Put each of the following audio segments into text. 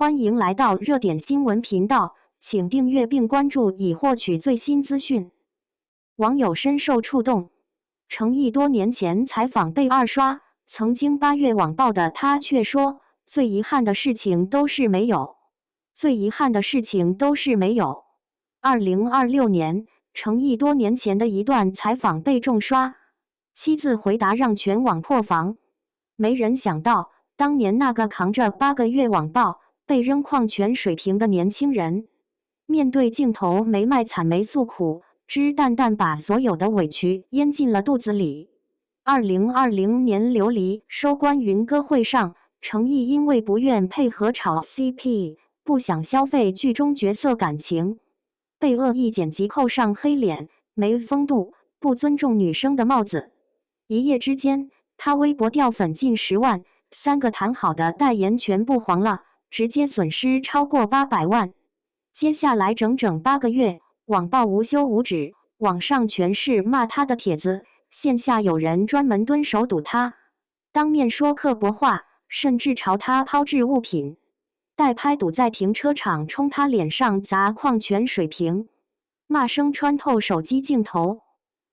欢迎来到热点新闻频道，请订阅并关注以获取最新资讯。网友深受触动，程毅多年前采访被二刷，曾经8月网爆的他却说：“最遗憾的事情都是没有，最遗憾的事情都是没有。”2026年，程毅多年前的一段采访被重刷，7字回答让全网破防。没人想到，当年那个扛着8个月网爆被扔矿泉水瓶的年轻人，面对镜头没卖惨没诉苦，只淡淡把所有的委屈咽进了肚子里。2020年琉璃收官云歌会上，程毅因为不愿配合炒 CP， 不想消费剧中角色感情，被恶意剪辑扣上黑脸、没风度、不尊重女生的帽子。一夜之间，他微博掉粉近10万，3个谈好的代言全部黄了，直接损失超过800万。接下来整整8个月，网暴无休无止，网上全是骂他的帖子，线下有人专门蹲守堵他，当面说刻薄话，甚至朝他抛掷物品，代拍堵在停车场冲他脸上砸矿泉水瓶，骂声穿透手机镜头。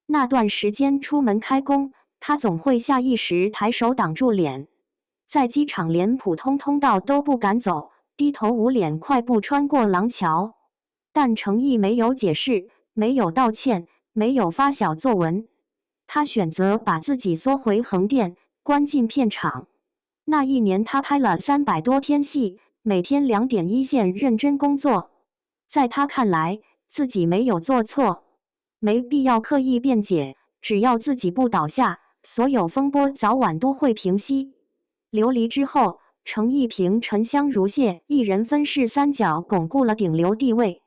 那段时间出门开工，他总会下意识抬手挡住脸，在机场连普通通道都不敢走，低头捂脸快步穿过廊桥。但程毅没有解释，没有道歉，没有发小作文，他选择把自己缩回横店，关进片场。那一年他拍了300多天戏，每天2点一线认真工作。在他看来，自己没有做错，没必要刻意辩解，只要自己不倒下，所有风波早晚都会平息。琉璃之后，程毅凭沉香如屑一人分饰3角巩固了顶流地位。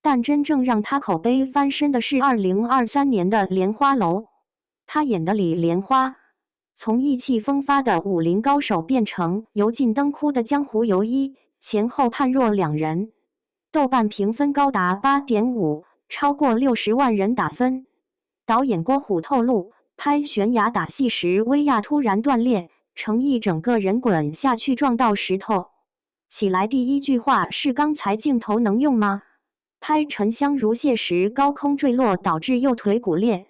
但真正让他口碑翻身的是2023年的《莲花楼》，他演的李莲花，从意气风发的武林高手变成油尽灯枯的江湖游医，前后判若两人。豆瓣评分高达 8.5， 超过60万人打分。导演郭虎透露，拍悬崖打戏时威亚突然断裂，程毅整个人滚下去撞到石头，起来第一句话是刚才镜头能用吗？拍沉香如屑时高空坠落导致右腿骨裂，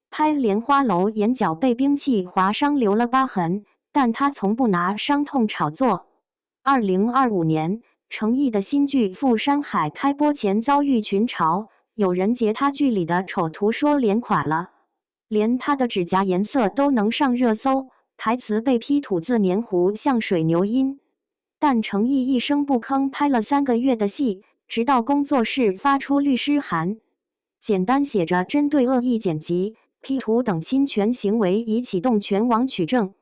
拍莲花楼眼角被兵器划伤留了疤痕，但他从不拿伤痛炒作。2025年，程毅的新剧《富山海》开播前遭遇群嘲，有人截他剧里的丑图说脸垮了，连他的指甲颜色都能上热搜，台词被批吐字黏糊像水牛音。但程毅一声不吭拍了3个月的戏，直到工作室发出律师函，简单写着针对恶意剪辑、P 图等侵权行为已启动全网取证。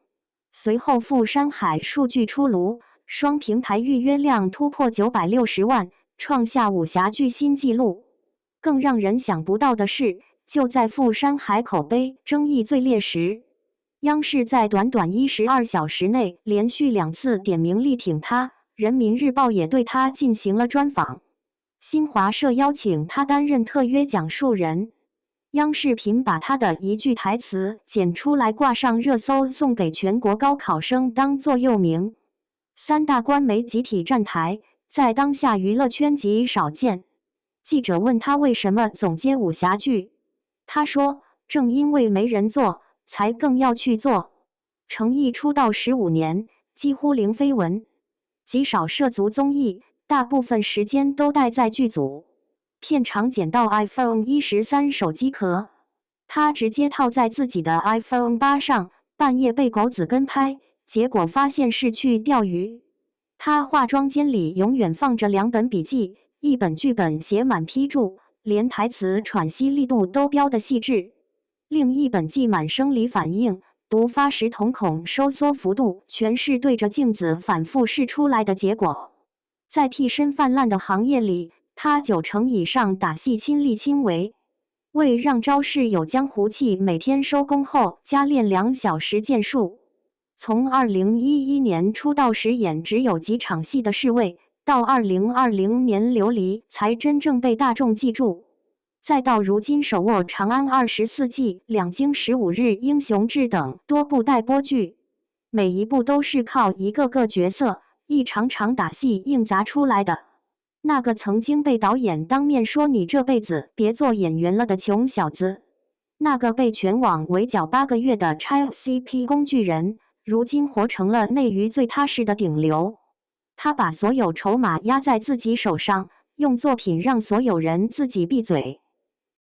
随后富山海数据出炉，双平台预约量突破960万，创下武侠剧新纪录。更让人想不到的是，就在富山海口碑争议最烈时，央视在短短12小时内连续2次点名力挺他，人民日报也对他进行了专访。新华社邀请他担任特约讲述人，央视频把他的一句台词剪出来挂上热搜，送给全国高考生当座右铭。3大官媒集体站台，在当下娱乐圈极少见。记者问他为什么总接武侠剧，他说：“正因为没人做，才更要去做。”程毅出道15年，几乎零绯闻，极少涉足综艺，大部分时间都待在剧组。片场捡到 iPhone 13手机壳，他直接套在自己的 iPhone 8上，半夜被狗子跟拍，结果发现是去钓鱼。他化妆间里永远放着2本笔记，一本剧本写满批注，连台词喘息力度都标得细致，另一本记满生理反应，读发时瞳孔收缩幅度全是对着镜子反复试出来的结果。在替身泛滥的行业里，他90%以上打戏亲力亲为，为让招式有江湖气，每天收工后加练2小时剑术。从2011年出道时演只有几场戏的侍卫，到2020年琉璃才真正被大众记住，再到如今手握长安24季、两京15日英雄志等多部待播剧，每一部都是靠一个个角色一场场打戏硬砸出来的。那个曾经被导演当面说你这辈子别做演员了的穷小子，那个被全网围剿8个月的 CP 工具人，如今活成了内娱最踏实的顶流。他把所有筹码压在自己手上，用作品让所有人自己闭嘴。